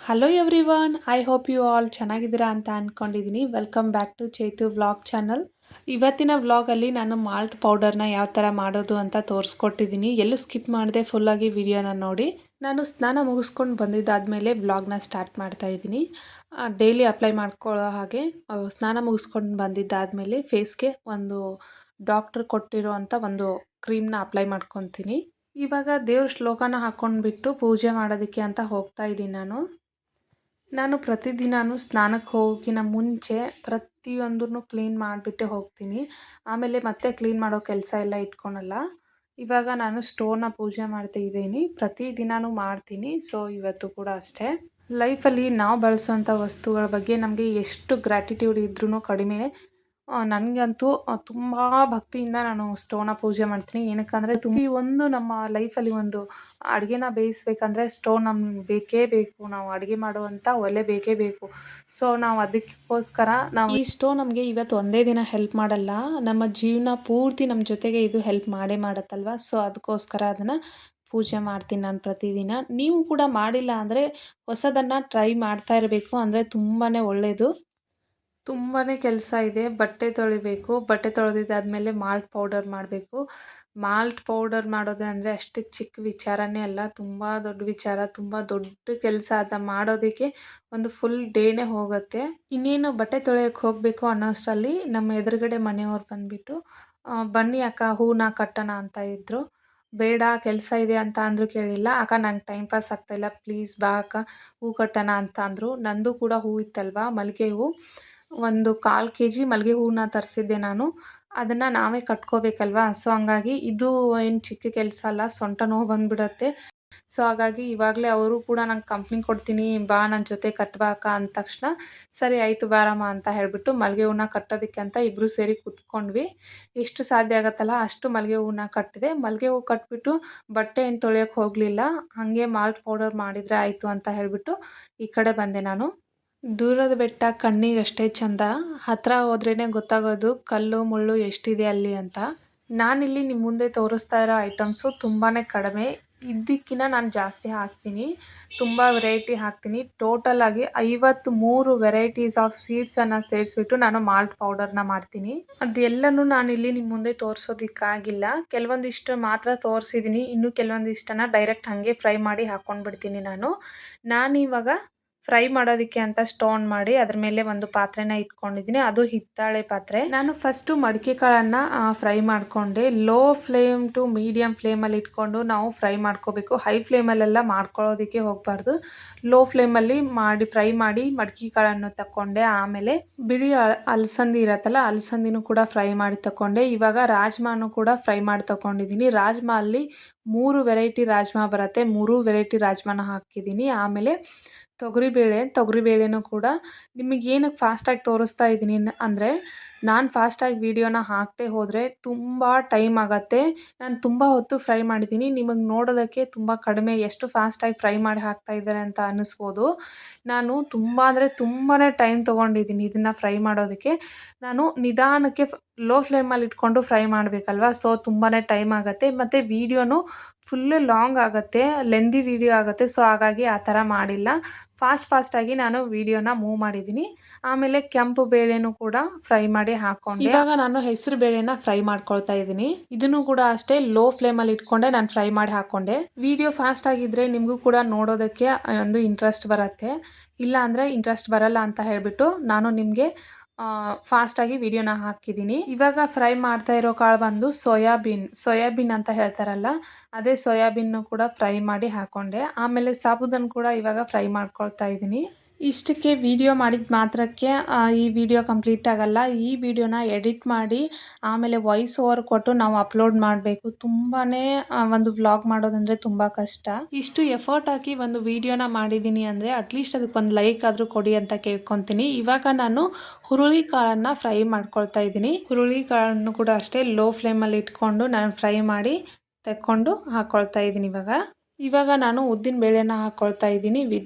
Hello everyone, I hope you all ಚೆನ್ನಾಗಿದ್ದೀರಾ ಅಂತ ಅಂದ್ಕೊಂಡಿದ್ದೀನಿ. Welcome back to Chaitu vlog channel. ಇವತ್ತಿನ ವ್ಲಾಗಲ್ಲಿ ನಾನು ಮಾಲ್ಟ್ ಪೌಡರ್ನ ಯಾವ ಥರ ಮಾಡೋದು ಅಂತ ತೋರಿಸ್ಕೊಟ್ಟಿದ್ದೀನಿ. ಎಲ್ಲೂ ಸ್ಕಿಪ್ ಮಾಡದೆ ಫುಲ್ಲಾಗಿ ವಿಡಿಯೋನ ನೋಡಿ. ನಾನು ಸ್ನಾನ ಮುಗಿಸ್ಕೊಂಡು ಬಂದಿದ್ದಾದಮೇಲೆ ವ್ಲಾಗ್ನ ಸ್ಟಾರ್ಟ್ ಮಾಡ್ತಾ ಇದ್ದೀನಿ. ಡೈಲಿ ಅಪ್ಲೈ ಮಾಡ್ಕೊಳ್ಳೋ ಹಾಗೆ ಸ್ನಾನ ಮುಗಿಸ್ಕೊಂಡು ಬಂದಿದ್ದಾದಮೇಲೆ ಫೇಸ್ಗೆ ಒಂದು ಡಾಕ್ಟ್ರ್ ಕೊಟ್ಟಿರೋ ಅಂಥ ಒಂದು ಕ್ರೀಮ್ನ ಅಪ್ಲೈ ಮಾಡ್ಕೊತೀನಿ. ಇವಾಗ ದೇವ್ರ ಶ್ಲೋಕನ ಹಾಕ್ಕೊಂಡ್ಬಿಟ್ಟು ಪೂಜೆ ಮಾಡೋದಕ್ಕೆ ಅಂತ ಹೋಗ್ತಾ ಇದ್ದೀನಿ ನಾನು ಪ್ರತಿದಿನವೂ ಸ್ನಾನಕ್ಕೆ ಹೋಗೋಕ್ಕಿಂತ ಮುಂಚೆ ಪ್ರತಿಯೊಂದನ್ನು ಕ್ಲೀನ್ ಮಾಡಿಬಿಟ್ಟೆ ಹೋಗ್ತೀನಿ. ಆಮೇಲೆ ಮತ್ತೆ ಕ್ಲೀನ್ ಮಾಡೋ ಕೆಲಸ ಎಲ್ಲ ಇಟ್ಕೊಳಲ್ಲ. ಇವಾಗ ನಾನು ಸ್ಟೋವ್ನ ಪೂಜೆ ಮಾಡ್ತಾ ಇದ್ದೀನಿ. ಪ್ರತಿದಿನವೂ ಮಾಡ್ತೀನಿ. ಸೊ ಇವತ್ತು ಕೂಡ ಅಷ್ಟೇ. ಲೈಫಲ್ಲಿ ನಾವು ಬಳಸೋಂಥ ವಸ್ತುಗಳ ಬಗ್ಗೆ ನಮಗೆ ಎಷ್ಟು ಗ್ರ್ಯಾಟಿಟ್ಯೂಡ್ ಇದ್ರೂ ಕಡಿಮೆ. ನನಗಂತೂ ತುಂಬ ಭಕ್ತಿಯಿಂದ ನಾನು ಸ್ಟೋವ್ನ ಪೂಜೆ ಮಾಡ್ತೀನಿ. ಏನಕ್ಕಂದರೆ ಈ ಒಂದು ನಮ್ಮ ಲೈಫಲ್ಲಿ ಒಂದು ಅಡುಗೆನ ಬೇಯಿಸ್ಬೇಕಂದ್ರೆ ಸ್ಟೋವ್ ನಮ್ಗೆ ಬೇಕೇ ಬೇಕು. ನಾವು ಅಡುಗೆ ಮಾಡುವಂಥ ಒಲೆ ಬೇಕೇ ಬೇಕು. ಸೊ ನಾವು ಅದಕ್ಕೋಸ್ಕರ ಈ ಸ್ಟೋವ್ ನಮಗೆ ಇವತ್ತು ಒಂದೇ ದಿನ ಹೆಲ್ಪ್ ಮಾಡಲ್ಲ, ನಮ್ಮ ಜೀವನ ಪೂರ್ತಿ ನಮ್ಮ ಜೊತೆಗೆ ಇದು ಹೆಲ್ಪ್ ಮಾಡೇ ಮಾಡುತ್ತಲ್ವ. ಸೊ ಅದಕ್ಕೋಸ್ಕರ ಅದನ್ನು ಪೂಜೆ ಮಾಡ್ತೀನಿ ನಾನು ಪ್ರತಿದಿನ. ನೀವು ಕೂಡ ಮಾಡಿಲ್ಲ ಅಂದರೆ ಹೊಸದನ್ನು ಟ್ರೈ ಮಾಡ್ತಾ ಇರಬೇಕು, ಅಂದರೆ ತುಂಬಾ ಒಳ್ಳೆಯದು. ತುಂಬಾ ಕೆಲಸ ಇದೆ. ಬಟ್ಟೆ ತೊಳಿಬೇಕು, ಬಟ್ಟೆ ತೊಳೆದಿದ್ದಾದಮೇಲೆ ಮಾಲ್ಟ್ ಪೌಡರ್ ಮಾಡಬೇಕು. ಮಾಲ್ಟ್ ಪೌಡರ್ ಮಾಡೋದು ಅಂದರೆ ಅಷ್ಟು ಚಿಕ್ಕ ವಿಚಾರನೇ ಅಲ್ಲ, ತುಂಬ ದೊಡ್ಡ ವಿಚಾರ. ತುಂಬ ದೊಡ್ಡ ಕೆಲಸ ಅದನ್ನ ಮಾಡೋದಕ್ಕೆ ಒಂದು ಫುಲ್ ಡೇನೇ ಹೋಗುತ್ತೆ. ಇನ್ನೇನು ಬಟ್ಟೆ ತೊಳೆಯೋಕ್ಕೆ ಹೋಗಬೇಕು ಅನ್ನೋಷ್ಟರಲ್ಲಿ ನಮ್ಮ ಎದುರುಗಡೆ ಮನೆಯವ್ರು ಬಂದುಬಿಟ್ಟು ಬನ್ನಿ ಅಕ್ಕ ಹೂನ ಕಟ್ಟೋಣ ಅಂತ ಇದ್ದರು. ಬೇಡ ಕೆಲಸ ಇದೆ ಅಂತ ಅಂದರೂ ಕೇಳಿಲ್ಲ. ಅಕ್ಕ ನಂಗೆ ಟೈಮ್ ಪಾಸ್ ಆಗ್ತಾಯಿಲ್ಲ, ಪ್ಲೀಸ್ ಬಾ ಅಕ್ಕ ಹೂ ಕಟ್ಟೋಣ ಅಂತ ಅಂದರು. ನಂದು ಕೂಡ ಹೂ ಇತ್ತಲ್ವ, ಮಲ್ಲಿಗೆ ಹೂ. ಒಂದು 1/4 kg ಮಲ್ಲಿಗೆ ಹೂವನ್ನ ತರಿಸಿದ್ದೆ ನಾನು. ಅದನ್ನು ನಾವೇ ಕಟ್ಕೋಬೇಕಲ್ವ. ಸೊ ಹಂಗಾಗಿ ಇದು ಏನು ಚಿಕ್ಕ ಕೆಲಸ ಅಲ್ಲ, ಸೊಂಟ ನೋವು ಬಂದುಬಿಡತ್ತೆ. ಸೊ ಹಾಗಾಗಿ ಇವಾಗಲೇ ಅವರು ಕೂಡ ನಂಗೆ ಕಂಪ್ನಿ ಕೊಡ್ತೀನಿ ಬಾ ನನ್ನ ಜೊತೆ ಕಟ್ಬಾಕ ಅಂದ ತಕ್ಷಣ ಸರಿ ಆಯಿತು ಬಾರಮ್ಮ ಅಂತ ಹೇಳಿಬಿಟ್ಟು ಮಲ್ಲಿಗೆ ಹೂವನ್ನ ಕಟ್ಟೋದಕ್ಕೆ ಅಂತ ಇಬ್ಬರು ಸೇರಿ ಕೂತ್ಕೊಂಡ್ವಿ. ಎಷ್ಟು ಸಾಧ್ಯ ಆಗುತ್ತಲ್ಲ ಅಷ್ಟು ಮಲ್ಲಿಗೆ ಹೂವನ್ನ ಕಟ್ಟಿದೆ. ಮಲ್ಲಿಗೆ ಹೂವು ಕಟ್ಬಿಟ್ಟು ಬಟ್ಟೆ ಏನು ತೊಳೆಯೋಕ್ಕೆ ಹೋಗಲಿಲ್ಲ, ಹಾಗೆ ಮಾಲ್ಟ್ ಪೌಡರ್ ಮಾಡಿದರೆ ಆಯಿತು ಅಂತ ಹೇಳಿಬಿಟ್ಟು ಈ ಕಡೆ ಬಂದೆ ನಾನು. ದೂರದ ಬೆಟ್ಟ ಕಣ್ಣಿಗಷ್ಟೇ ಚಂದ, ಹತ್ತಿರ ಹೋದ್ರೇ ಗೊತ್ತಾಗೋದು ಕಲ್ಲು ಮುಳ್ಳು ಎಷ್ಟಿದೆ ಅಲ್ಲಿ ಅಂತ. ನಾನಿಲ್ಲಿ ನಿಮ್ಮ ಮುಂದೆ ತೋರಿಸ್ತಾ ಇರೋ ಐಟಮ್ಸು ತುಂಬಾ ಕಡಿಮೆ. ಇದಕ್ಕಿಂತ ನಾನು ಜಾಸ್ತಿ ಹಾಕ್ತೀನಿ, ತುಂಬ ವೆರೈಟಿ ಹಾಕ್ತೀನಿ. ಟೋಟಲಾಗಿ 53 ವೆರೈಟೀಸ್ ಆಫ್ ಸೀಡ್ಸನ್ನು ಸೇರಿಸ್ಬಿಟ್ಟು ನಾನು ಮಾಲ್ಟ್ ಪೌಡರ್ನ ಮಾಡ್ತೀನಿ. ಅದೆಲ್ಲನೂ ನಾನಿಲ್ಲಿ ನಿಮ್ಮ ಮುಂದೆ ತೋರಿಸೋದಕ್ಕಾಗಿಲ್ಲ, ಕೆಲವೊಂದಿಷ್ಟು ಮಾತ್ರ ತೋರಿಸಿದ್ದೀನಿ. ಇನ್ನು ಕೆಲವೊಂದಿಷ್ಟನ್ನು ಡೈರೆಕ್ಟ್ ಹಾಗೆ ಫ್ರೈ ಮಾಡಿ ಹಾಕ್ಕೊಂಡ್ಬಿಡ್ತೀನಿ ನಾನಿವಾಗ ಫ್ರೈ ಮಾಡೋದಕ್ಕೆ ಅಂತ ಸ್ಟೋನ್ ಮಾಡಿ ಅದ್ರ ಮೇಲೆ ಒಂದು ಪಾತ್ರೆನ ಇಟ್ಕೊಂಡಿದ್ದೀನಿ. ಅದು ಹಿತ್ತಾಳೆ ಪಾತ್ರೆ. ನಾನು ಫಸ್ಟು ಮಡಿಕೆ ಕಾಳನ್ನು ಫ್ರೈ ಮಾಡಿಕೊಂಡೆ. ಲೋ ಫ್ಲೇಮ್ ಟು ಮೀಡಿಯಮ್ ಫ್ಲೇಮಲ್ಲಿ ಇಟ್ಕೊಂಡು ನಾವು ಫ್ರೈ ಮಾಡ್ಕೋಬೇಕು. ಹೈ ಫ್ಲೇಮಲ್ಲೆಲ್ಲ ಮಾಡ್ಕೊಳ್ಳೋದಕ್ಕೆ ಹೋಗಬಾರ್ದು. ಲೋ ಫ್ಲೇಮಲ್ಲಿ ಫ್ರೈ ಮಾಡಿ ಮಡಿಕೆ ಕಾಳನ್ನು ತಗೊಂಡೆ. ಆಮೇಲೆ ಬಿಳಿ ಅಲಸಂದಿ ಇರತ್ತಲ್ಲ, ಅಲಸಂದಿನೂ ಕೂಡ ಫ್ರೈ ಮಾಡಿ ತಗೊಂಡೆ. ಇವಾಗ ರಾಜ್ಮಾನು ಕೂಡ ಫ್ರೈ ಮಾಡಿ ತಗೊಂಡಿದ್ದೀನಿ. ರಾಜ್ಮಾ ಅಲ್ಲಿ 3 ವೆರೈಟಿ ರಾಜ್ಮಾ ಬರುತ್ತೆ, 3 ವೆರೈಟಿ ರಾಜ್ಮಾನ ಹಾಕಿದ್ದೀನಿ. ಆಮೇಲೆ ತೊಗರಿಬೇಳೆನೂ ಕೂಡ ನಿಮಗೆ ಏನಕ್ಕೆ ಫಾಸ್ಟಾಗಿ ತೋರಿಸ್ತಾ ಇದ್ದೀನಿ ಅಂದರೆ, ನಾನು ಫಾಸ್ಟಾಗಿ ವೀಡಿಯೋನ ಹಾಕ್ತೆ ಹೋದರೆ ತುಂಬ ಟೈಮ್ ಆಗುತ್ತೆ. ನಾನು ತುಂಬ ಹೊತ್ತು ಫ್ರೈ ಮಾಡಿದ್ದೀನಿ, ನಿಮಗೆ ನೋಡೋದಕ್ಕೆ ತುಂಬ ಕಡಿಮೆ, ಎಷ್ಟು ಫಾಸ್ಟಾಗಿ ಫ್ರೈ ಮಾಡಿ ಹಾಕ್ತಾ ಇದ್ದಾರೆ ಅಂತ ಅನ್ನಿಸ್ಬೋದು. ನಾನು ತುಂಬ ಅಂದರೆ ತುಂಬಾ ಟೈಮ್ ತೊಗೊಂಡಿದ್ದೀನಿ ಇದನ್ನು ಫ್ರೈ ಮಾಡೋದಕ್ಕೆ. ನಾನು ನಿಧಾನಕ್ಕೆ ಲೋ ಫ್ಲೇಮಲ್ಲಿ ಇಟ್ಕೊಂಡು ಫ್ರೈ ಮಾಡಬೇಕಲ್ವ. ಸೊ ತುಂಬಾ ಟೈಮ್ ಆಗುತ್ತೆ, ಮತ್ತು ವೀಡಿಯೋನು ಫುಲ್ಲು ಲಾಂಗ್ ಆಗುತ್ತೆ, ಲೆಂದಿ ವೀಡಿಯೋ ಆಗುತ್ತೆ. ಸೊ ಹಾಗಾಗಿ ಆ ಥರ ಮಾಡಿಲ್ಲ, ಫಾಸ್ಟಾಗಿ ನಾನು ವೀಡಿಯೋನ ಮೂವ್ ಮಾಡಿದ್ದೀನಿ. ಆಮೇಲೆ ಕೆಂಪು ಬೇಳೆನೂ ಕೂಡ ಫ್ರೈ ಮಾಡಿ ಹಾಕ್ಕೊಂಡೆ. ಇವಾಗ ನಾನು ಹೆಸರು ಬೇಳೆನ ಫ್ರೈ ಮಾಡ್ಕೊಳ್ತಾ ಇದ್ದೀನಿ. ಇದನ್ನು ಕೂಡ ಅಷ್ಟೇ ಲೋ ಫ್ಲೇಮಲ್ಲಿ ಇಟ್ಕೊಂಡೆ ನಾನು ಫ್ರೈ ಮಾಡಿ ಹಾಕ್ಕೊಂಡೆ. ವಿಡಿಯೋ ಫಾಸ್ಟ್ ಆಗಿದ್ರೆ ನಿಮಗೂ ಕೂಡ ನೋಡೋದಕ್ಕೆ ಒಂದು ಇಂಟ್ರೆಸ್ಟ್ ಬರುತ್ತೆ, ಇಲ್ಲ ಅಂದರೆ ಇಂಟ್ರೆಸ್ಟ್ ಬರಲ್ಲ ಅಂತ ಹೇಳಿಬಿಟ್ಟು ನಾನು ನಿಮಗೆ ಫಾಸ್ಟಾಗಿ ವಿಡಿಯೋನ ಹಾಕಿದ್ದೀನಿ. ಇವಾಗ ಫ್ರೈ ಮಾಡ್ತಾ ಇರೋ ಕಾಳು ಬಂದು ಸೋಯಾಬೀನ್ ಅಂತ ಹೇಳ್ತಾರಲ್ಲ, ಅದೇ ಸೋಯಾಬೀನ್ನು ಕೂಡ ಫ್ರೈ ಮಾಡಿ ಹಾಕ್ಕೊಂಡೆ. ಆಮೇಲೆ ಸಾಬೂದನ್ನು ಕೂಡ ಇವಾಗ ಫ್ರೈ ಮಾಡ್ಕೊಳ್ತಾ ಇದ್ದೀನಿ. ಇಷ್ಟಕ್ಕೆ ವಿಡಿಯೋ ಮಾಡಿದ ಮಾತ್ರಕ್ಕೆ ಈ ವಿಡಿಯೋ ಕಂಪ್ಲೀಟ್ ಆಗಲ್ಲ. ಈ ವಿಡಿಯೋನ ಎಡಿಟ್ ಮಾಡಿ ಆಮೇಲೆ ವಾಯ್ಸ್ ಓವರ್ ಕೊಟ್ಟು ನಾವು ಅಪ್ಲೋಡ್ ಮಾಡಬೇಕು. ತುಂಬಾ ಒಂದು ವ್ಲಾಗ್ ಮಾಡೋದಂದರೆ ತುಂಬ ಕಷ್ಟ. ಇಷ್ಟು ಎಫರ್ಟ್ ಹಾಕಿ ಒಂದು ವಿಡಿಯೋನ ಮಾಡಿದ್ದೀನಿ ಅಂದರೆ ಅಟ್ಲೀಸ್ಟ್ ಅದಕ್ಕೆ ಒಂದು ಲೈಕ್ ಆದರೂ ಕೊಡಿ ಅಂತ ಕೇಳ್ಕೊತೀನಿ. ಇವಾಗ ನಾನು ಹುರುಳಿ ಕಾಳನ್ನು ಫ್ರೈ ಮಾಡ್ಕೊಳ್ತಾ ಇದ್ದೀನಿ. ಹುರುಳಿ ಕಾಳನ್ನು ಕೂಡ ಅಷ್ಟೇ ಲೋ ಫ್ಲೇಮಲ್ಲಿ ಇಟ್ಕೊಂಡು ನಾನು ಫ್ರೈ ಮಾಡಿ ತೆಕ್ಕೊಂಡು ಹಾಕ್ಕೊಳ್ತಾ ಇದ್ದೀನಿ. ಇವಾಗ ನಾನು ಉದ್ದಿನ ಬೇಳೆನ ಹಾಕ್ಕೊಳ್ತಾ ಇದ್ದೀನಿ.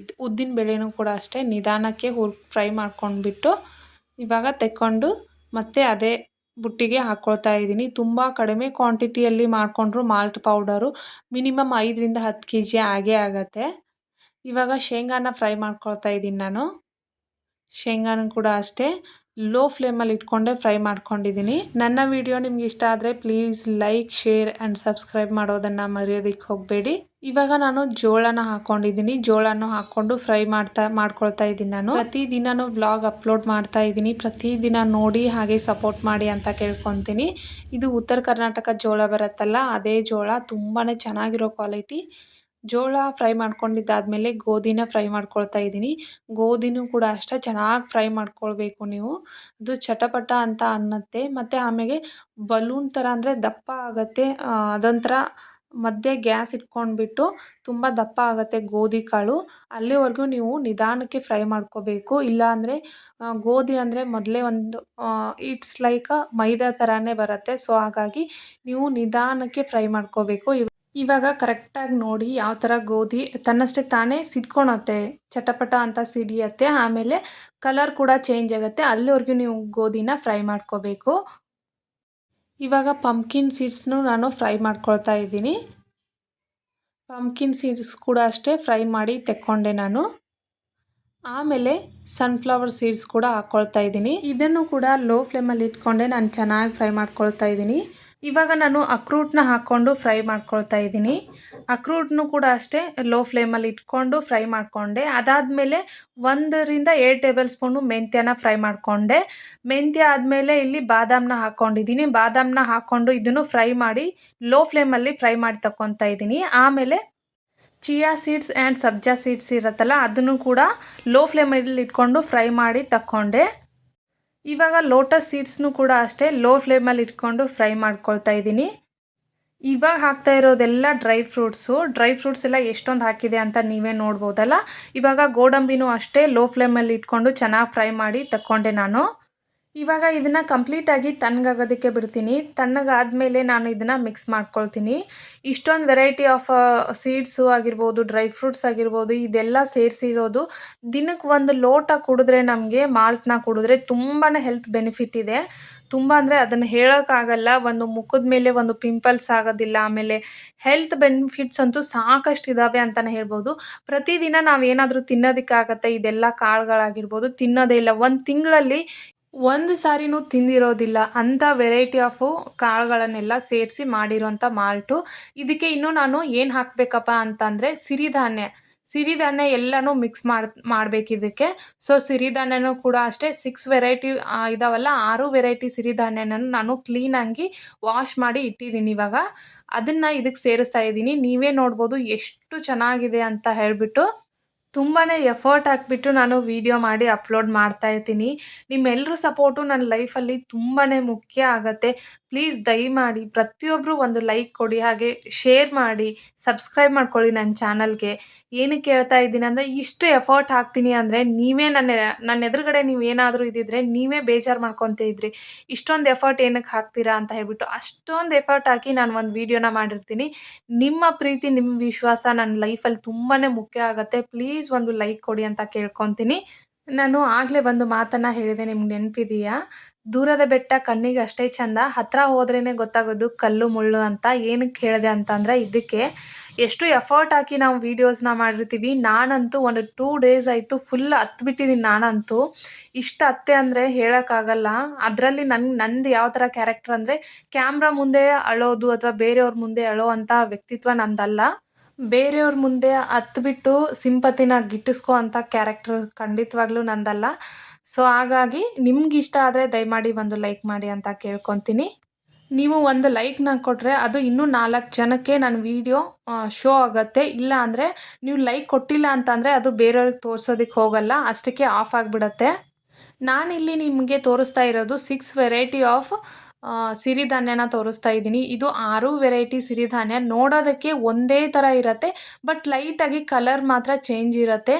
ಉದ್ದಿನ ಬೇಳೆನೂ ಕೂಡ ಅಷ್ಟೇ ನಿಧಾನಕ್ಕೆ ಫ್ರೈ ಮಾಡ್ಕೊಂಡ್ಬಿಟ್ಟು ಇವಾಗ ತೆಕ್ಕೊಂಡು ಮತ್ತೆ ಅದೇ ಬುಟ್ಟಿಗೆ ಹಾಕ್ಕೊಳ್ತಾ ಇದ್ದೀನಿ. ತುಂಬ ಕಡಿಮೆ ಕ್ವಾಂಟಿಟಿಯಲ್ಲಿ ಮಾಡಿಕೊಂಡ್ರು ಮಾಲ್ಟ್ ಪೌಡರು ಮಿನಿಮಮ್ 5 ರಿಂದ 10 kg ಆಗೇ ಆಗುತ್ತೆ. ಇವಾಗ ಶೇಂಗಾನ ಫ್ರೈ ಮಾಡ್ಕೊಳ್ತಾ ಇದ್ದೀನಿ ನಾನು. ಶೇಂಗಾನು ಕೂಡ ಅಷ್ಟೇ ಲೋ ಫ್ಲೇಮಲ್ಲಿ ಇಟ್ಕೊಂಡೆ ಫ್ರೈ ಮಾಡ್ಕೊಂಡಿದ್ದೀನಿ. ನನ್ನ ವಿಡಿಯೋ ನಿಮ್ಗೆ ಇಷ್ಟ ಆದರೆ please like, share and subscribe ಮಾಡೋದನ್ನು ಮರೆಯೋದಕ್ಕೆ ಹೋಗಬೇಡಿ. ಇವಾಗ ನಾನು ಜೋಳನ ಹಾಕ್ಕೊಂಡಿದ್ದೀನಿ. ಜೋಳನ ಹಾಕ್ಕೊಂಡು ಫ್ರೈ ಮಾಡ್ಕೊಳ್ತಾ ಇದ್ದೀನಿ ನಾನು. ಪ್ರತಿದಿನನೂ ವ್ಲಾಗ್ ಅಪ್ಲೋಡ್ ಮಾಡ್ತಾ ಇದ್ದೀನಿ. ಪ್ರತಿದಿನ ನೋಡಿ ಹಾಗೆ ಸಪೋರ್ಟ್ ಮಾಡಿ ಅಂತ ಕೇಳ್ಕೊತೀನಿ. ಇದು ಉತ್ತರ ಕರ್ನಾಟಕ ಜೋಳ ಬರುತ್ತಲ್ಲ, ಅದೇ ಜೋಳ. ತುಂಬಾ ಚೆನ್ನಾಗಿರೋ ಕ್ವಾಲಿಟಿ. ಜೋಳ ಫ್ರೈ ಮಾಡ್ಕೊಂಡಿದ್ದಾದಮೇಲೆ ಗೋಧಿನ ಫ್ರೈ ಮಾಡ್ಕೊಳ್ತಾ ಇದ್ದೀನಿ. ಗೋಧಿನೂ ಕೂಡ ಅಷ್ಟೇ ಚೆನ್ನಾಗಿ ಫ್ರೈ ಮಾಡ್ಕೊಳ್ಬೇಕು ನೀವು. ಅದು ಚಟಪಟ ಅಂತ ಅನ್ನತ್ತೆ. ಮತ್ತು ಆಮೇಲೆ ಬಲೂನ್ ಥರ ಅಂದರೆ ದಪ್ಪ ಆಗುತ್ತೆ. ಅದೊಂಥರ ಮಧ್ಯೆ ಗ್ಯಾಸ್ ಇಟ್ಕೊಂಡ್ಬಿಟ್ಟು ತುಂಬ ದಪ್ಪ ಆಗುತ್ತೆ ಗೋಧಿ ಕಾಳು. ಅಲ್ಲಿವರೆಗೂ ನೀವು ನಿಧಾನಕ್ಕೆ ಫ್ರೈ ಮಾಡ್ಕೋಬೇಕು. ಇಲ್ಲಾಂದರೆ ಗೋಧಿ ಅಂದರೆ ಮೊದಲೇ ಒಂದು ಇಟ್ಸ್ ಲೈಕ್ ಮೈದಾ ಥರನೇ ಬರುತ್ತೆ. ಸೊ ಹಾಗಾಗಿ ನೀವು ನಿಧಾನಕ್ಕೆ ಫ್ರೈ ಮಾಡ್ಕೋಬೇಕು. ಇವಾಗ ಕರೆಕ್ಟಾಗಿ ನೋಡಿ ಯಾವ ಥರ ಗೋಧಿ ತನ್ನಷ್ಟಕ್ಕೆ ತಾನೇ ಸಿಡ್ಕೊಳತ್ತೆ, ಚಟಪಟ ಅಂತ ಸಿಡಿಯತ್ತೆ. ಆಮೇಲೆ ಕಲರ್ ಕೂಡ ಚೇಂಜ್ ಆಗುತ್ತೆ. ಅಲ್ಲಿವರೆಗೂ ನೀವು ಗೋಧಿನ ಫ್ರೈ ಮಾಡ್ಕೋಬೇಕು. ಇವಾಗ ಪಂಪ್ಕಿನ್ ಸೀಡ್ಸ್ನು ನಾನು ಫ್ರೈ ಮಾಡ್ಕೊಳ್ತಾ ಇದ್ದೀನಿ. ಪಂಪ್ಕಿನ್ ಸೀಡ್ಸ್ ಕೂಡ ಅಷ್ಟೇ ಫ್ರೈ ಮಾಡಿ ತೆಕ್ಕೊಂಡೆ ನಾನು. ಆಮೇಲೆ ಸನ್ಫ್ಲವರ್ ಸೀಡ್ಸ್ ಕೂಡ ಹಾಕ್ಕೊಳ್ತಾ ಇದ್ದೀನಿ. ಇದನ್ನು ಕೂಡ ಲೋ ಫ್ಲೇಮಲ್ಲಿ ಇಟ್ಕೊಂಡೆ ನಾನು ಚೆನ್ನಾಗಿ ಫ್ರೈ ಮಾಡ್ಕೊಳ್ತಾ ಇದ್ದೀನಿ. ಇವಾಗ ನಾನು ಅಕ್ರೂಟ್ನ ಹಾಕ್ಕೊಂಡು ಫ್ರೈ ಮಾಡ್ಕೊಳ್ತಾ ಇದ್ದೀನಿ. ಅಕ್ರೂಟ್ನು ಕೂಡ ಅಷ್ಟೇ ಲೋ ಫ್ಲೇಮಲ್ಲಿ ಇಟ್ಕೊಂಡು ಫ್ರೈ ಮಾಡಿಕೊಂಡೆ. ಅದಾದಮೇಲೆ 1-2 ಟೇಬಲ್ ಸ್ಪೂನು ಮೆಂತ್ಯನ ಫ್ರೈ ಮಾಡಿಕೊಂಡೆ. ಮೆಂತ್ಯ ಆದಮೇಲೆ ಇಲ್ಲಿ ಬಾದಾಮನ್ನ ಹಾಕ್ಕೊಂಡಿದ್ದೀನಿ. ಬಾದಾಮನ್ನ ಹಾಕ್ಕೊಂಡು ಇದನ್ನು ಫ್ರೈ ಮಾಡಿ ಲೋ ಫ್ಲೇಮಲ್ಲಿ ಫ್ರೈ ಮಾಡಿ ತಗೊತಾ ಇದ್ದೀನಿ. ಆಮೇಲೆ chia seeds and sabja seeds ಇರುತ್ತಲ್ಲ, ಅದನ್ನು ಕೂಡ ಲೋ ಫ್ಲೇಮಲ್ಲಿ ಇಟ್ಕೊಂಡು ಫ್ರೈ ಮಾಡಿ ತಗೊಂಡೆ. ಇವಾಗ ಲೋಟಸ್ ಸೀಡ್ಸ್ನು ಕೂಡ ಅಷ್ಟೇ ಲೋ ಫ್ಲೇಮಲ್ಲಿ ಇಟ್ಕೊಂಡು ಫ್ರೈ ಮಾಡ್ಕೊಳ್ತಾ ಇದ್ದೀನಿ. ಇವಾಗ ಹಾಕ್ತಾ ಇರೋದೆಲ್ಲ ಡ್ರೈ ಫ್ರೂಟ್ಸ್ ಎಲ್ಲ ಎಷ್ಟೊಂದು ಹಾಕಿದೆ ಅಂತ ನೀವೇ ನೋಡ್ಬೋದಲ್ಲ. ಇವಾಗ ಗೋಡಂಬಿನೂ ಅಷ್ಟೇ ಲೋ ಫ್ಲೇಮಲ್ಲಿ ಇಟ್ಕೊಂಡು ಚೆನ್ನಾಗಿ ಫ್ರೈ ಮಾಡಿ ತಗೊಂಡೆ ನಾನು. ಇವಾಗ ಇದನ್ನು ಕಂಪ್ಲೀಟಾಗಿ ತಣ್ಣಗಾಗೋದಕ್ಕೆ ಬಿಡ್ತೀನಿ. ತಣ್ಣಗಾದ್ಮೇಲೆ ನಾನು ಇದನ್ನು ಮಿಕ್ಸ್ ಮಾಡ್ಕೊಳ್ತೀನಿ. ಇಷ್ಟೊಂದು ವೆರೈಟಿ ಆಫ್ ಸೀಡ್ಸು ಆಗಿರ್ಬೋದು, ಡ್ರೈ ಫ್ರೂಟ್ಸ್ ಆಗಿರ್ಬೋದು, ಇದೆಲ್ಲ ಸೇರಿಸಿರೋದು. ದಿನಕ್ಕೆ 1 ಲೋಟ ಕುಡಿದ್ರೆ, ನಮಗೆ ಮಾಲ್ಟ್ನ ಕುಡಿದ್ರೆ ತುಂಬಾ ಹೆಲ್ತ್ ಬೆನಿಫಿಟ್ ಇದೆ. ತುಂಬ ಅಂದರೆ ಅದನ್ನು ಹೇಳೋಕ್ಕಾಗಲ್ಲ. ಒಂದು ಮುಖದ ಮೇಲೆ ಒಂದು ಪಿಂಪಲ್ಸ್ ಆಗೋದಿಲ್ಲ. ಆಮೇಲೆ ಹೆಲ್ತ್ ಬೆನಿಫಿಟ್ಸ್ ಅಂತೂ ಸಾಕಷ್ಟು ಇದ್ದಾವೆ ಅಂತಲೇ ಹೇಳ್ಬೋದು. ಪ್ರತಿದಿನ ನಾವೇನಾದರೂ ತಿನ್ನೋದಕ್ಕಾಗತ್ತೆ? ಇದೆಲ್ಲ ಕಾಳುಗಳಾಗಿರ್ಬೋದು ತಿನ್ನೋದೇ ಇಲ್ಲ. 1 ತಿಂಗಳಲ್ಲಿ 1 ಸಾರಿನೂ ತಿಂದಿರೋದಿಲ್ಲ ಅಂಥ ವೆರೈಟಿ ಆಫು ಕಾಳುಗಳನ್ನೆಲ್ಲ ಸೇರಿಸಿ ಮಾಡಿರೋಂಥ ಮಾಲ್ಟು. ಇದಕ್ಕೆ ಇನ್ನೂ ನಾನು ಏನು ಹಾಕಬೇಕಪ್ಪ ಅಂತಂದರೆ ಸಿರಿಧಾನ್ಯ ಎಲ್ಲನೂ ಮಿಕ್ಸ್ ಮಾಡಬೇಕು ಇದಕ್ಕೆ. ಸೊ ಸಿರಿಧಾನ್ಯನೂ ಕೂಡ ಅಷ್ಟೇ 6 ವೆರೈಟಿ ಇದಾವಲ್ಲ, 6 ವೆರೈಟಿ ಸಿರಿಧಾನ್ಯನ ನಾನು ಕ್ಲೀನಾಗಿ ವಾಶ್ ಮಾಡಿ ಇಟ್ಟಿದ್ದೀನಿ. ಇವಾಗ ಅದನ್ನು ಇದಕ್ಕೆ ಸೇರಿಸ್ತಾ ಇದ್ದೀನಿ. ನೀವೇ ನೋಡ್ಬೋದು ಎಷ್ಟು ಚೆನ್ನಾಗಿದೆ ಅಂತ ಹೇಳಿಬಿಟ್ಟು. ತುಂಬಾ ಎಫರ್ಟ್ ಹಾಕ್ಬಿಟ್ಟು ನಾನು ವೀಡಿಯೋ ಮಾಡಿ ಅಪ್ಲೋಡ್ ಮಾಡ್ತಾ ಇರ್ತೀನಿ. ನಿಮ್ಮೆಲ್ಲರ ಸಪೋರ್ಟು ನನ್ನ ಲೈಫಲ್ಲಿ ತುಂಬಾ ಮುಖ್ಯ ಆಗುತ್ತೆ. ಪ್ಲೀಸ್ ದಯಮಾಡಿ ಪ್ರತಿಯೊಬ್ಬರು ಒಂದು ಲೈಕ್ ಕೊಡಿ, ಹಾಗೆ ಶೇರ್ ಮಾಡಿ, ಸಬ್ಸ್ಕ್ರೈಬ್ ಮಾಡ್ಕೊಳ್ಳಿ ನನ್ನ ಚಾನಲ್ಗೆ. ಏನಕ್ಕೆ ಹೇಳ್ತಾ ಇದ್ದೀನಿ ಅಂದರೆ, ಇಷ್ಟು ಎಫರ್ಟ್ ಹಾಕ್ತೀನಿ ಅಂದರೆ ನೀವೇ ನನ್ನ ಎದುರುಗಡೆ ನೀವೇನಾದರೂ ಇದ್ದಿದ್ರೆ ನೀವೇ ಬೇಜಾರು ಮಾಡ್ಕೊತ ಇದ್ರಿ. ಇಷ್ಟೊಂದು ಎಫರ್ಟ್ ಏನಕ್ಕೆ ಹಾಕ್ತೀರಾ ಅಂತ ಹೇಳ್ಬಿಟ್ಟು. ಅಷ್ಟೊಂದು ಎಫರ್ಟ್ ಹಾಕಿ ನಾನು ಒಂದು ವೀಡಿಯೋನ ಮಾಡಿರ್ತೀನಿ. ನಿಮ್ಮ ಪ್ರೀತಿ, ನಿಮ್ಮ ವಿಶ್ವಾಸ ನನ್ನ ಲೈಫಲ್ಲಿ ತುಂಬಾ ಮುಖ್ಯ ಆಗುತ್ತೆ. ಪ್ಲೀಸ್ ಒಂದು ಲೈಕ್ ಕೊಡಿ ಅಂತ ಕೇಳ್ಕೊತೀನಿ. ನಾನು ಆಗಲೇ ಒಂದು ಮಾತನ್ನು ಹೇಳಿದೆ, ನಿಮ್ಗೆ ನೆನಪಿದೆಯಾ? ದೂರದ ಬೆಟ್ಟ ಕಣ್ಣಿಗೆ ಅಷ್ಟೇ ಚಂದ, ಹತ್ತಿರ ಹೋದ್ರೇ ಗೊತ್ತಾಗೋದು ಕಲ್ಲು ಮುಳ್ಳು ಅಂತ. ಏನಕ್ಕೆ ಹೇಳಿದೆ ಅಂತಂದರೆ, ಇದಕ್ಕೆ ಎಷ್ಟು ಎಫರ್ಟ್ ಹಾಕಿ ನಾವು ವೀಡಿಯೋಸ್ನ ಮಾಡಿರ್ತೀವಿ. ನಾನಂತೂ ಒಂದು 2 ಡೇಸ್ ಆಯಿತು ಫುಲ್ ಹತ್ಬಿಟ್ಟಿದ್ದೀನಿ. ನಾನಂತೂ ಇಷ್ಟು ಹತ್ತೆ ಅಂದರೆ ಹೇಳೋಕ್ಕಾಗಲ್ಲ. ಅದರಲ್ಲಿ ನಂದು ಯಾವ ಥರ ಕ್ಯಾರೆಕ್ಟರ್ ಅಂದರೆ, ಕ್ಯಾಮ್ರಾ ಮುಂದೆ ಅಳೋದು ಅಥವಾ ಬೇರೆಯವ್ರ ಮುಂದೆ ಅಳೋ ಅಂಥ ವ್ಯಕ್ತಿತ್ವ ನಂದಲ್ಲ. ಬೇರೆಯವ್ರ ಮುಂದೆ ಹತ್ಬಿಟ್ಟು ಸಿಂಪತಿನ ಗಿಟ್ಟಿಸ್ಕೋ ಅಂಥ ಕ್ಯಾರೆಕ್ಟರ್ ಖಂಡಿತವಾಗ್ಲೂ ನಂದಲ್ಲ. ಸೊ ಹಾಗಾಗಿ ನಿಮ್ಗಿಷ್ಟ ಆದರೆ ದಯಮಾಡಿ ಒಂದು ಲೈಕ್ ಮಾಡಿ ಅಂತ ಕೇಳ್ಕೊತೀನಿ. ನೀವು ಒಂದು ಲೈಕ್ನ ಕೊಟ್ಟರೆ ಅದು ಇನ್ನೂ 4 ಜನಕ್ಕೆ ನನ್ನ ವೀಡಿಯೋ ಶೋ ಆಗುತ್ತೆ. ಇಲ್ಲ ಅಂದರೆ ನೀವು ಲೈಕ್ ಕೊಟ್ಟಿಲ್ಲ ಅಂತಂದರೆ ಅದು ಬೇರೆಯವ್ರಿಗೆ ತೋರಿಸೋದಕ್ಕೆ ಹೋಗಲ್ಲ, ಅಷ್ಟಕ್ಕೆ ಆಫ್ ಆಗಿಬಿಡತ್ತೆ. ನಾನಿಲ್ಲಿ ನಿಮಗೆ ತೋರಿಸ್ತಾ ಇರೋದು 6 ವೆರೈಟಿ ಆಫ್ ಸಿರಿಧಾನ್ಯನ ತೋರಿಸ್ತಾ ಇದ್ದೀನಿ. ಇದು 6 ವೆರೈಟಿ ಸಿರಿಧಾನ್ಯ. ನೋಡೋದಕ್ಕೆ ಒಂದೇ ಥರ ಇರುತ್ತೆ, ಬಟ್ ಲೈಟಾಗಿ ಕಲರ್ ಮಾತ್ರ ಚೇಂಜ್ ಇರುತ್ತೆ.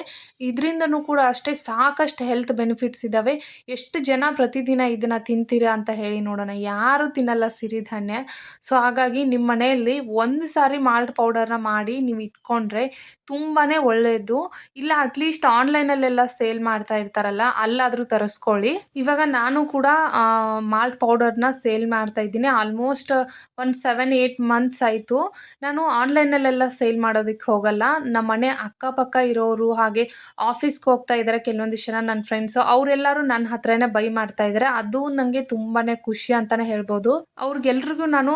ಇದರಿಂದನೂ ಕೂಡ ಅಷ್ಟೇ ಸಾಕಷ್ಟು ಹೆಲ್ತ್ ಬೆನಿಫಿಟ್ಸ್ ಇದ್ದಾವೆ. ಎಷ್ಟು ಜನ ಪ್ರತಿದಿನ ಇದನ್ನು ತಿಂತೀರಾ ಅಂತ ಹೇಳಿ ನೋಡೋಣ. ಯಾರೂ ತಿನ್ನಲ್ಲ ಸಿರಿಧಾನ್ಯ. ಸೊ ಹಾಗಾಗಿ ನಿಮ್ಮ ಮನೆಯಲ್ಲಿ 1 ಸಾರಿ ಮಾಲ್ಟ್ ಪೌಡರ್ನ ಮಾಡಿ ನೀವು ಇಟ್ಕೊಂಡ್ರೆ ತುಂಬಾ ಒಳ್ಳೆಯದು. ಇಲ್ಲ ಅಟ್ಲೀಸ್ಟ್ ಆನ್ಲೈನಲ್ಲೆಲ್ಲ ಸೇಲ್ ಮಾಡ್ತಾ ಇರ್ತಾರಲ್ಲ, ಅಲ್ಲಾದರೂ ತರಿಸ್ಕೊಳ್ಳಿ. ಇವಾಗ ನಾನು ಕೂಡ ಮಾಲ್ಟ್ ಪೌಡರ್ನ ಸೇಲ್ ಮಾಡ್ತಾ ಇದ್ದೀನಿ. ಆಲ್ಮೋಸ್ಟ್ ಒಂದು 7-8 ಮಂತ್ಸ್ ಆಯಿತು. ನಾನು ಆನ್ಲೈನಲ್ಲೆಲ್ಲ ಸೇಲ್ ಮಾಡೋದಕ್ಕೆ ಹೋಗಲ್ಲ. ನಮ್ಮ ಮನೆ ಅಕ್ಕಪಕ್ಕ ಇರೋರು ಹಾಗೆ ಆಫೀಸ್ಗೆ ಹೋಗ್ತಾ ಇದ್ದಾರೆ ಕೆಲವೊಂದಿಷ್ಟು ಜನ ನನ್ನ ಫ್ರೆಂಡ್ಸು, ಅವರೆಲ್ಲರೂ ನನ್ನ ಹತ್ರನೇ ಬೈ ಮಾಡ್ತಾ ಇದ್ದಾರೆ. ಅದು ನನಗೆ ತುಂಬಾ ಖುಷಿ ಅಂತಲೇ ಹೇಳ್ಬೋದು. ಅವ್ರಿಗೆಲ್ರಿಗೂ ನಾನು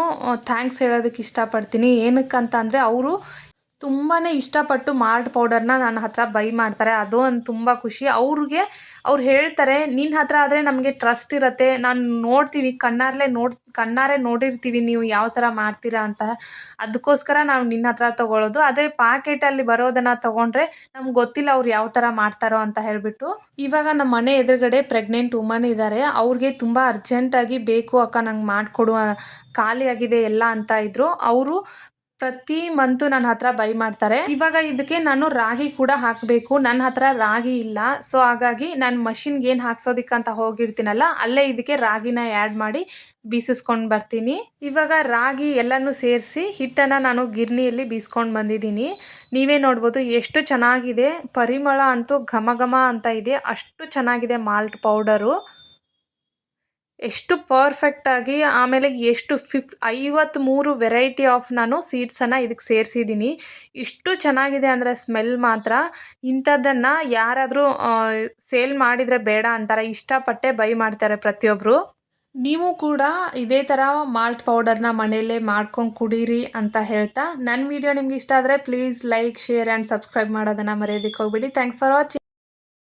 ಥ್ಯಾಂಕ್ಸ್ ಹೇಳೋದಕ್ಕೆ ಇಷ್ಟಪಡ್ತೀನಿ. ಏನಕ್ಕಂತ ಅಂದರೆ ಅವರು ತುಂಬಾ ಇಷ್ಟಪಟ್ಟು ಮಾಲ್ಟ್ ಪೌಡರ್ನ ನನ್ನ ಹತ್ರ ಬೈ ಮಾಡ್ತಾರೆ. ಅದು ಒಂದು ತುಂಬ ಖುಷಿ. ಅವ್ರು ಹೇಳ್ತಾರೆ, ನಿನ್ನ ಹತ್ರ ಆದರೆ ನಮಗೆ ಟ್ರಸ್ಟ್ ಇರುತ್ತೆ, ನಾನು ನೋಡ್ತೀವಿ ಕಣ್ಣಾರೆ ನೋಡಿರ್ತೀವಿ ನೀವು ಯಾವ ಥರ ಮಾಡ್ತೀರಾ ಅಂತ, ಅದಕ್ಕೋಸ್ಕರ ನಾವು ನಿನ್ನ ಹತ್ರ ತೊಗೊಳ್ಳೋದು. ಅದೇ ಪ್ಯಾಕೆಟಲ್ಲಿ ಬರೋದನ್ನು ತೊಗೊಂಡ್ರೆ ನಮ್ಗೆ ಗೊತ್ತಿಲ್ಲ ಅವ್ರು ಯಾವ ಥರ ಮಾಡ್ತಾರೋ ಅಂತ ಹೇಳಿಬಿಟ್ಟು. ಇವಾಗ ನಮ್ಮ ಮನೆ ಎದುರುಗಡೆ ಪ್ರೆಗ್ನೆಂಟ್ ವುಮನ್ ಇದ್ದಾರೆ. ಅವ್ರಿಗೆ ತುಂಬ ಅರ್ಜೆಂಟಾಗಿ ಬೇಕು ಅಕ್ಕ, ನಂಗೆ ಮಾಡಿಕೊಡು, ಖಾಲಿಯಾಗಿದೆ ಎಲ್ಲ ಅಂತ ಇದ್ದರು. ಅವರು ಪ್ರತಿ ಮಂತು ನನ್ನ ಹತ್ರ ಬೈ ಮಾಡ್ತಾರೆ. ಇವಾಗ ಇದಕ್ಕೆ ನಾನು ರಾಗಿ ಕೂಡ ಹಾಕಬೇಕು. ನನ್ನ ಹತ್ರ ರಾಗಿ ಇಲ್ಲ, ಸೊ ಹಾಗಾಗಿ ನಾನು ಮಷಿನ್ಗೆ ಏನು ಹಾಕ್ಸೋದಕ್ಕಂತ ಹೋಗಿರ್ತೀನಲ್ಲ, ಅಲ್ಲೇ ಇದಕ್ಕೆ ರಾಗಿನ ಆ್ಯಡ್ ಮಾಡಿ ಬೀಸಿಸ್ಕೊಂಡು ಬರ್ತೀನಿ. ಇವಾಗ ರಾಗಿ ಎಲ್ಲನೂ ಸೇರಿಸಿ ಹಿಟ್ಟನ್ನು ನಾನು ಗಿರ್ನಿಯಲ್ಲಿ ಬೀಸ್ಕೊಂಡು ಬಂದಿದ್ದೀನಿ. ನೀವೇ ನೋಡ್ಬೋದು ಎಷ್ಟು ಚೆನ್ನಾಗಿದೆ. ಪರಿಮಳ ಅಂತೂ ಘಮ ಘಮ ಅಂತ ಇದೆ, ಅಷ್ಟು ಚೆನ್ನಾಗಿದೆ ಮಾಲ್ಟ್ ಪೌಡರು. ಎಷ್ಟು ಪರ್ಫೆಕ್ಟಾಗಿ, ಆಮೇಲೆ ಎಷ್ಟು 53 ವೆರೈಟಿ ಆಫ್ ನಾನು ಸೀಡ್ಸನ್ನು ಇದಕ್ಕೆ ಸೇರಿಸಿದ್ದೀನಿ. ಇಷ್ಟು ಚೆನ್ನಾಗಿದೆ ಅಂದರೆ ಸ್ಮೆಲ್ ಮಾತ್ರ. ಇಂಥದ್ದನ್ನು ಯಾರಾದರೂ ಸೇಲ್ ಮಾಡಿದರೆ ಬೇಡ ಅಂತಾರೆ, ಇಷ್ಟಪಟ್ಟೆ ಬೈ ಮಾಡ್ತಾರೆ ಪ್ರತಿಯೊಬ್ಬರು. ನೀವು ಕೂಡ ಇದೇ ಥರ ಮಾಲ್ಟ್ ಪೌಡರ್ನ ಮನೆಯಲ್ಲೇ ಮಾಡ್ಕೊಂಡು ಕುಡೀರಿ ಅಂತ ಹೇಳ್ತಾ, ನನ್ನ ವಿಡಿಯೋ ನಿಮ್ಗೆ ಇಷ್ಟ ಆದರೆ please like, share and subscribe ಮಾಡೋದನ್ನು ಮರೆಯೋದಕ್ಕೆ ಹೋಗ್ಬೇಡಿ. Thanks for watching.